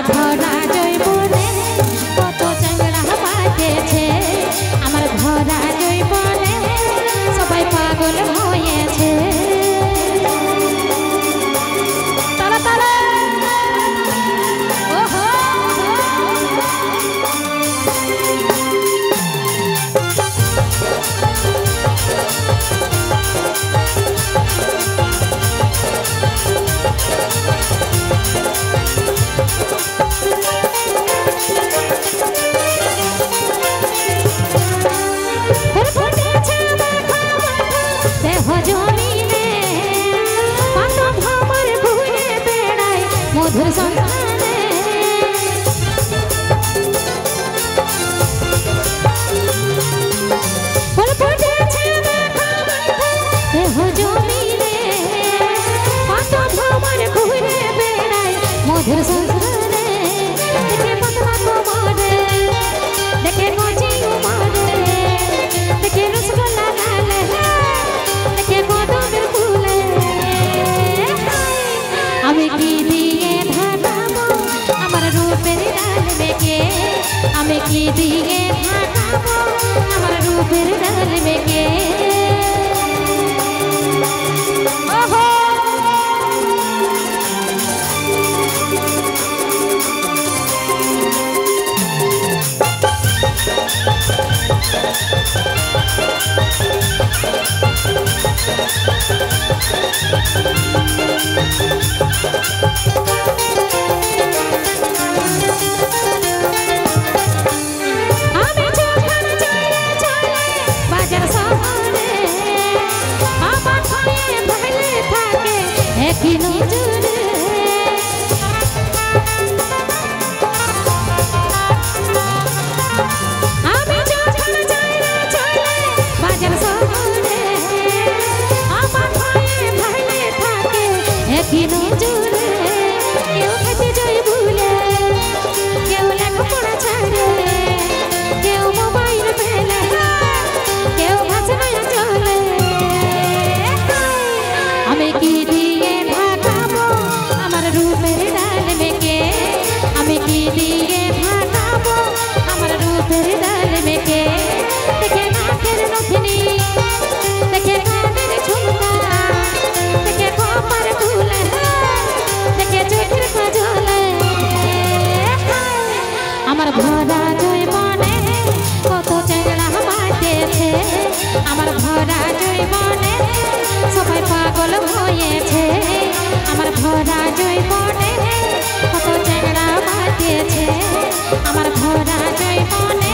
ভরা জৈবনে কত চ্যাংড়া বাজেছে আমার ভরা জৈবনে সবাই পাগল হয়েছে তারা তারা ওহো মধুর সন্ধানে ফুল ফুটেছে দেহ জমিনে কত ভ্রমর ঘুরে বেড়ায় মধুর সন্ধানে দেখে পতলা কোমরে দেখে কচি উমরে দেখে রসগোল্লা লালে দেখে কদমের ফুলে আমি কি আমি কি দিয়ে ঢাকাবো আমার রূপের ডাল মেঘে ওহো আমার ভরা জৈবনে কত চ্যাংড়া বাজেছে আমার ভরা জৈবনে সবাই পাগল হয়েছে আমার ভরা জৈবনে কত চ্যাংড়া বাজেছে আমার ভরা জৈবনে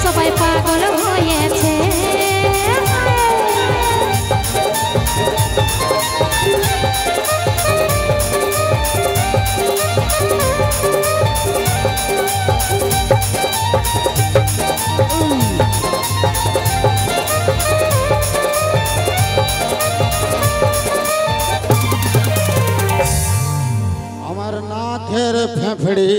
সবাই পাগল হয়েছে আমার নাথের ফেফড়ি